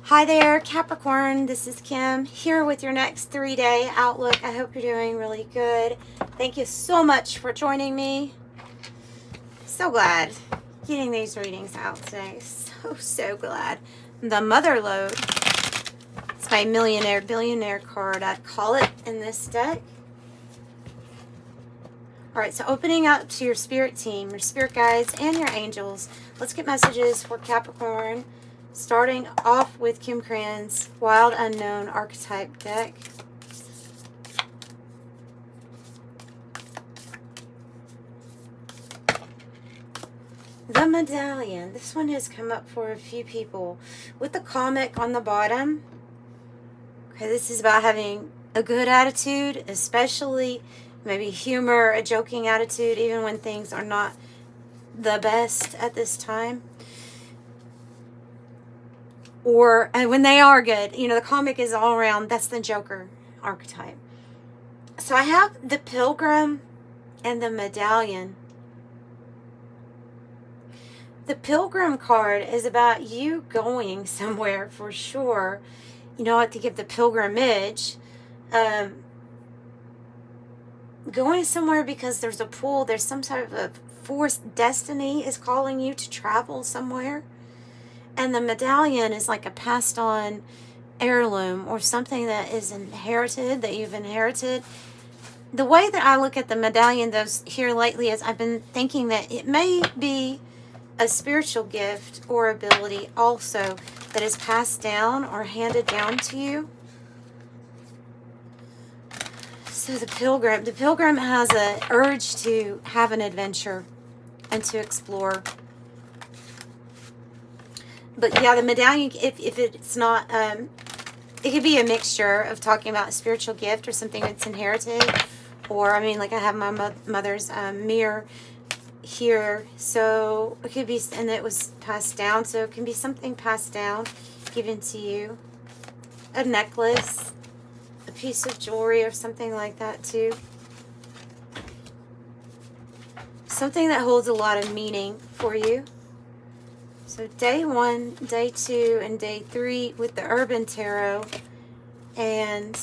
Hi there, Capricorn. This is Kim here with your next 3-day outlook. I hope you're doing really good. Thank you so much for joining me. So glad getting these readings out today. So glad. The Mother Lode. It's my millionaire, billionaire card, I'd call it, in this deck. All right, so opening up to your spirit team, your spirit guides, and your angels. Let's get messages for Capricorn. Starting off with Kim Krans Wild Unknown Archetype deck. The Medallion. This one has come up for a few people. With the comic on the bottom. Okay, this is about having a good attitude, especially maybe humor, a joking attitude, even when things are not the best at this time. Or when they are good, you know, the comic is all around. That's the Joker archetype. So I have the Pilgrim and the Medallion. The Pilgrim card is about you going somewhere for sure. You know what, to give the pilgrimage. Going somewhere because there's a pull. There's some sort of a forced destiny is calling you to travel somewhere. And the Medallion is like a passed on heirloom or something that is inherited, that you've inherited. The way that I look at the Medallion though here lately is I've been thinking that it may be a spiritual gift or ability also that is passed down or handed down to you. So the Pilgrim has an urge to have an adventure and to explore. But yeah, the Medallion, if it's not, it could be a mixture of talking about a spiritual gift or something that's inherited. Or, I mean, like I have my mother's mirror here. So it could be, and it was passed down. So it can be something passed down, given to you. A necklace, a piece of jewelry or something like that too. Something that holds a lot of meaning for you. So day 1, day 2, and day 3 with the Urban Tarot. And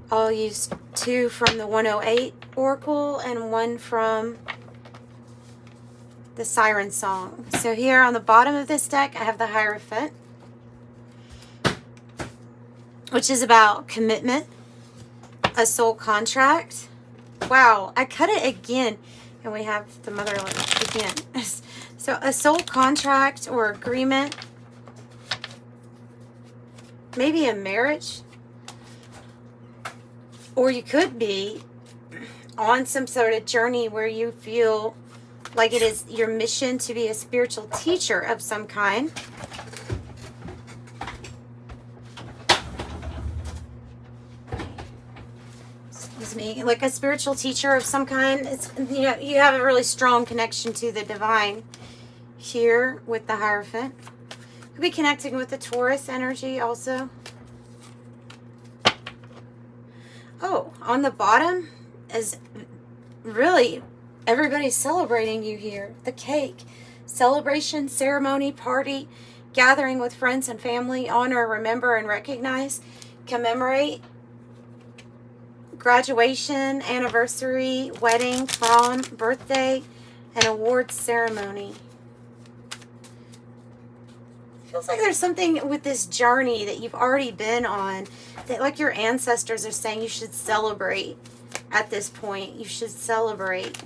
I'll use 2 from the 108 Oracle and 1 from the Siren Song. So here on the bottom of this deck, I have the Hierophant, which is about commitment, a soul contract. Wow, I cut it again. And we have the Mother Lode again. So a soul contract or agreement, maybe a marriage, or you could be on some sort of journey where you feel like it is your mission to be a spiritual teacher of some kind. Excuse me, like a spiritual teacher of some kind. It's, you know, you have a really strong connection to the divine. Here with the Hierophant. Could be connecting with the Taurus energy also. Oh, on the bottom is really everybody's celebrating you here. The cake. Celebration, ceremony, party, gathering with friends and family, honor, remember, and recognize, commemorate, graduation, anniversary, wedding, prom, birthday, and awards ceremony. Feels like there's something with this journey that you've already been on that like your ancestors are saying you should celebrate at this point. You should celebrate.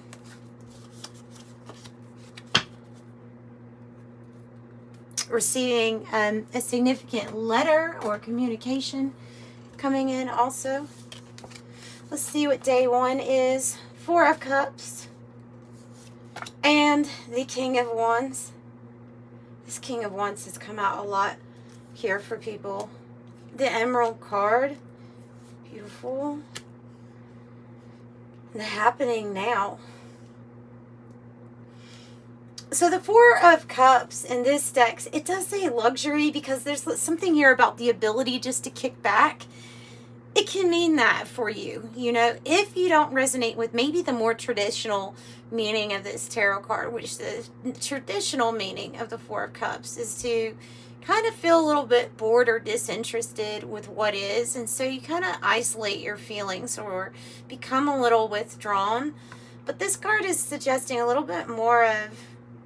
Receiving a significant letter or communication coming in also. Let's see what day 1 is. 4 of Cups and the King of Wands. This King of Wands has come out a lot here for people. The Emerald card. Beautiful. The Happening Now. So the 4 of Cups in this deck, it does say luxury because there's something here about the ability just to kick back. It can mean that for you, you know, if you don't resonate with maybe the more traditional meaning of this tarot card, which the traditional meaning of the 4 of Cups is to kind of feel a little bit bored or disinterested with what is, and so you kind of isolate your feelings or become a little withdrawn. But this card is suggesting a little bit more of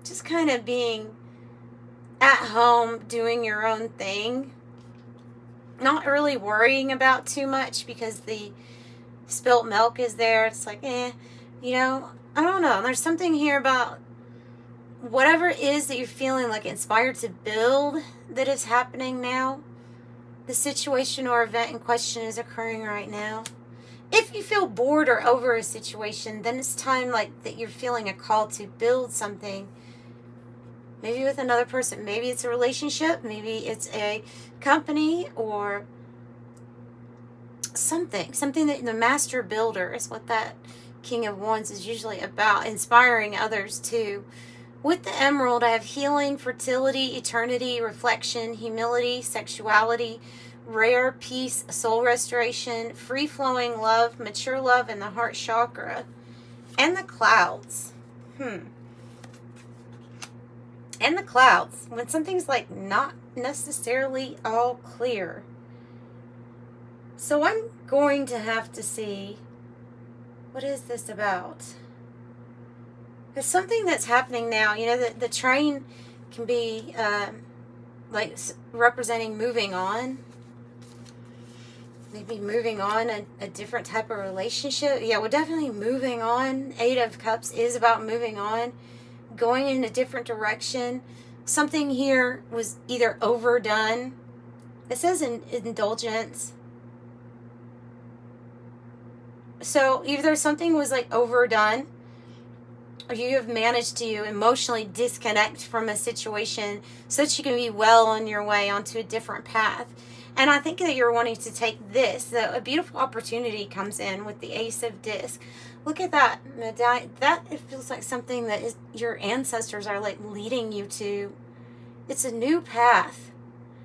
just kind of being at home, doing your own thing, not really worrying about too much, because the spilt milk is there. It's like, you know, I don't know. There's something here about whatever it is that you're feeling like inspired to build that is happening now. The situation or event in question is occurring right now. If you feel bored or over a situation, then it's time like that you're feeling a call to build something. Maybe with another person. Maybe it's a relationship. Maybe it's a company or something. Something that the master builder is what that King of Wands is usually about. Inspiring others too. With the emerald, I have healing, fertility, eternity, reflection, humility, sexuality, rare, peace, soul restoration, free-flowing love, mature love, and the heart chakra. And the clouds. And the clouds. When something's like not necessarily all clear. So I'm going to have to see, what is this about? There's something that's happening now. You know, the train can be like representing moving on. Maybe moving on a different type of relationship. Yeah, we're definitely moving on. 8 of Cups is about moving on, going in a different direction. Something here was either overdone. It says indulgence. So either something was like overdone, or you have managed to emotionally disconnect from a situation so that you can be well on your way onto a different path. And I think that you're wanting to take this. A beautiful opportunity comes in with the Ace of Disc. Look at that medallion. That, it feels like something that is your ancestors are like leading you to. It's a new path.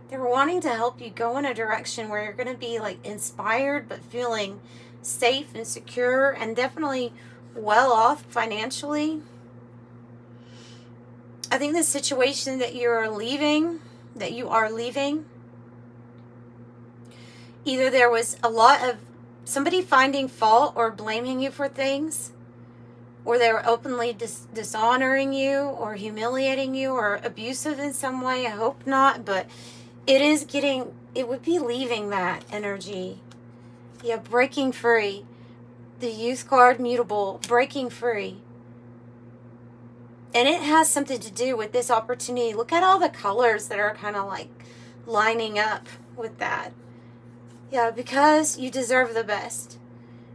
They're wanting to help you go in a direction where you're going to be like inspired but feeling safe and secure and definitely well off financially. I think the situation that you are leaving, either there was a lot of somebody finding fault or blaming you for things, or they were openly dishonoring you or humiliating you or abusive in some way. I hope not, but it would be leaving that energy. Yeah, breaking free. The Youth card, mutable, breaking free. And it has something to do with this opportunity. Look at all the colors that are kind of like lining up with that. Yeah, because you deserve the best.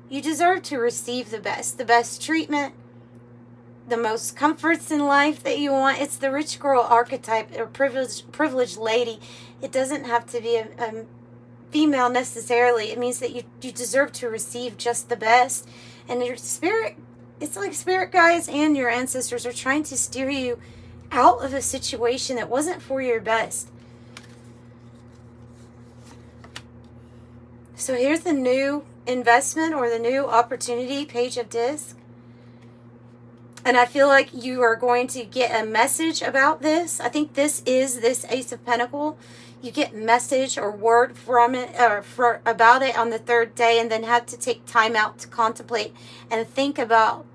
You deserve to receive the best treatment, the most comforts in life that you want. It's the rich girl archetype, or privileged lady. It doesn't have to be a female necessarily. It means that you deserve to receive just the best. And your spirit, it's like spirit guides and your ancestors are trying to steer you out of a situation that wasn't for your best. So here's the new investment or the new opportunity, Page of Disc. And I feel like you are going to get a message about this. I think this is this Ace of Pentacles. You get message or word from it or about it on the 3rd day, and then have to take time out to contemplate and think about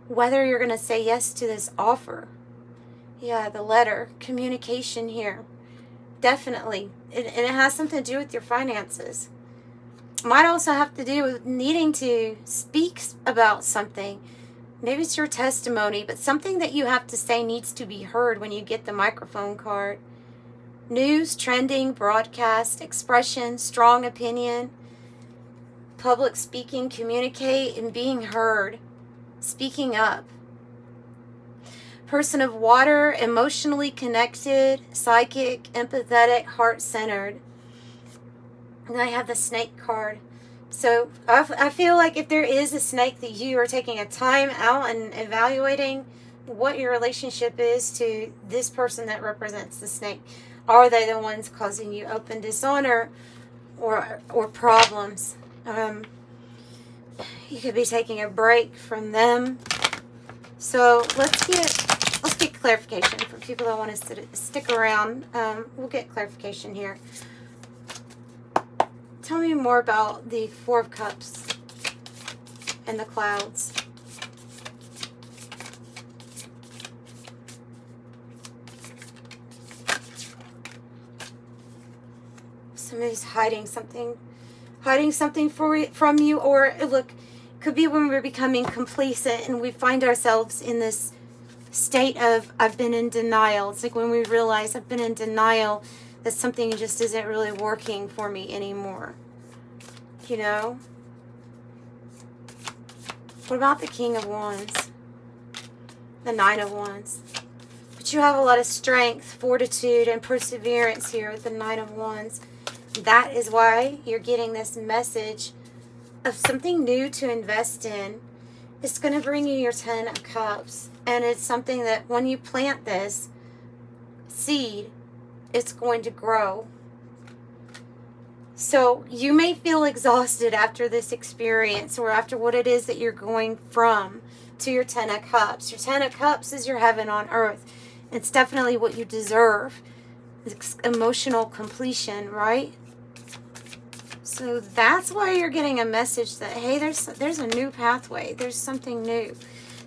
whether you're going to say yes to this offer. Yeah, the letter, communication here. Definitely. And it has something to do with your finances. Might also have to do with needing to speak about something. Maybe it's your testimony, but something that you have to say needs to be heard when you get the microphone card. News, trending, broadcast, expression, strong opinion, public speaking, communicate, and being heard. Speaking up. Person of water, emotionally connected, psychic, empathetic, heart-centered. And I have the snake card. So I feel like if there is a snake, that you are taking a time out and evaluating what your relationship is to this person that represents the snake. Are they the ones causing you open dishonor or problems? You could be taking a break from them. So let's get Let's get clarification for people that want to stick around. We'll get clarification here. Tell me more about the Four of Cups and the clouds. Somebody's hiding something from you, or look, could be when we're becoming complacent and we find ourselves in this state of I've been in denial. It's like when we realize I've been in denial that something just isn't really working for me anymore. You know? What about the King of Wands? The Nine of Wands. But you have a lot of strength, fortitude, and perseverance here with the Nine of Wands. That is why you're getting this message of something new to invest in. It's going to bring you your 10 of Cups. And it's something that when you plant this seed, it's going to grow. So you may feel exhausted after this experience, or after what it is that you're going from to your 10 of Cups. Your 10 of Cups is your heaven on earth. It's definitely what you deserve. It's emotional completion, right? So that's why you're getting a message that, hey, there's a new pathway. There's something new.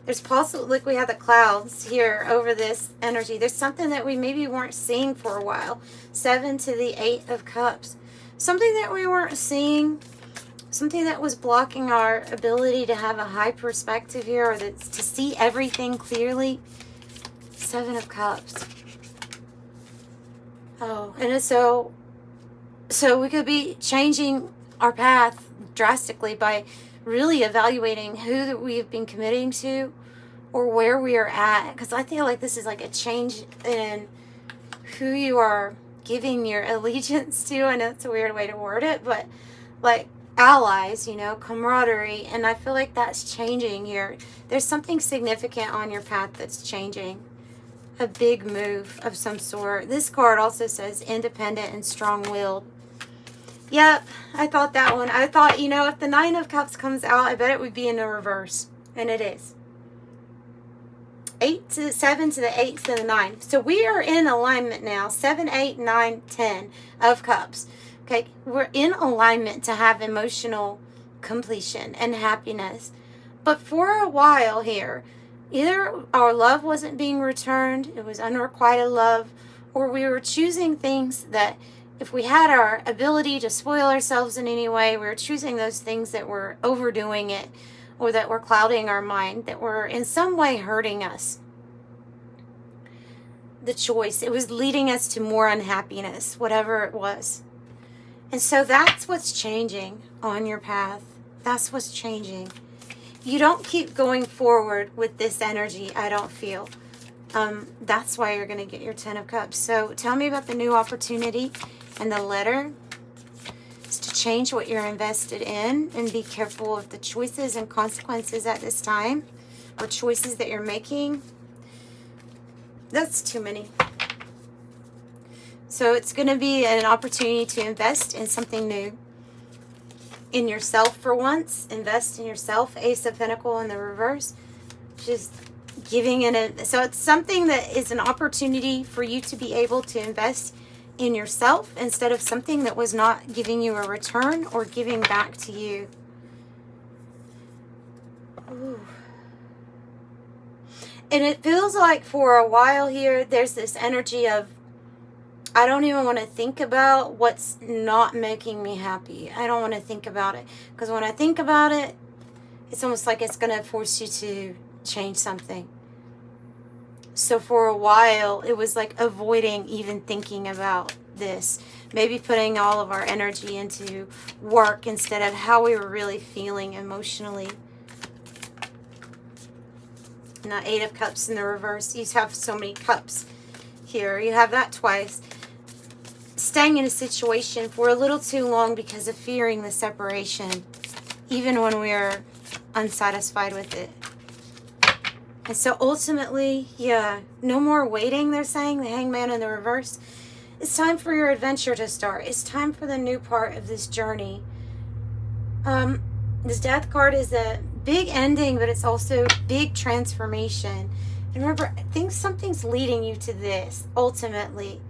There's possibly, like we have the clouds here over this energy. There's something that we maybe weren't seeing for a while. 7 to the 8 of Cups. Something that we weren't seeing. Something that was blocking our ability to have a high perspective here, or to see everything clearly. 7 of Cups. Oh, and so we could be changing our path drastically by really evaluating who we've been committing to or where we are at. Because I feel like this is like a change in who you are giving your allegiance to. I know it's a weird way to word it, but like allies, you know, camaraderie. And I feel like that's changing here. There's something significant on your path that's changing. A big move of some sort. This card also says independent and strong-willed. Yep, I thought that one. I thought, you know, if the 9 of Cups comes out, I bet it would be in the reverse. And it is. 8 to 7 to the 8 to the 9. So we are in alignment now. 7, 8, 9, 10 of Cups. Okay, we're in alignment to have emotional completion and happiness. But for a while here, either our love wasn't being returned, it was unrequited love, or we were choosing things that, if we had our ability to spoil ourselves in any way, we were choosing those things that were overdoing it, or that were clouding our mind, that were in some way hurting us. The choice, it was leading us to more unhappiness, whatever it was. And so that's what's changing on your path. That's what's changing. You don't keep going forward with this energy, I don't feel. That's why you're going to get your 10 of Cups. So tell me about the new opportunity. And the letter is to change what you're invested in and be careful of the choices and consequences at this time, or choices that you're making. That's too many. So it's going to be an opportunity to invest in something new. In yourself for once. Invest in yourself. Ace of Pentacles in the reverse. Just giving in a... So it's something that is an opportunity for you to be able to invest in yourself instead of something that was not giving you a return or giving back to you. Ooh. And it feels like for a while here, there's this energy of, I don't even want to think about what's not making me happy. I don't want to think about it. Because when I think about it, it's almost like it's going to force you to change something. So for a while, it was like avoiding even thinking about this. Maybe putting all of our energy into work instead of how we were really feeling emotionally. Now, 8 of Cups in the reverse. You have so many cups here. You have that twice. Staying in a situation for a little too long because of fearing the separation, even when we're unsatisfied with it. And so ultimately, yeah, no more waiting, they're saying, the Hangman in the reverse. It's time for your adventure to start. It's time for the new part of this journey. This Death card is a big ending, but it's also big transformation. And remember, I think something's leading you to this, ultimately.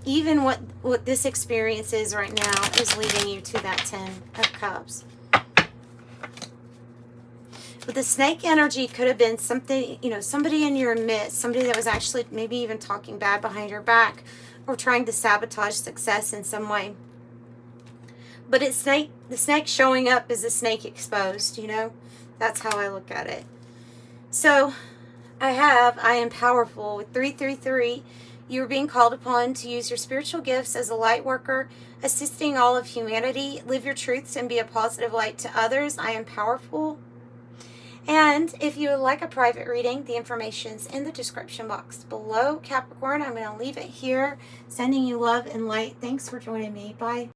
Even what this experience is right now is leading you to that 10 of Cups. But the snake energy could have been something, you know, somebody in your midst, somebody that was actually maybe even talking bad behind your back or trying to sabotage success in some way. But it's the snake showing up as a snake exposed, you know. That's how I look at it. So I am powerful with 333. You're being called upon to use your spiritual gifts as a light worker, assisting all of humanity. Live your truths and be a positive light to others. I am powerful. And if you would like a private reading, the information's in the description box below, Capricorn. I'm going to leave it here, sending you love and light. Thanks for joining me. Bye.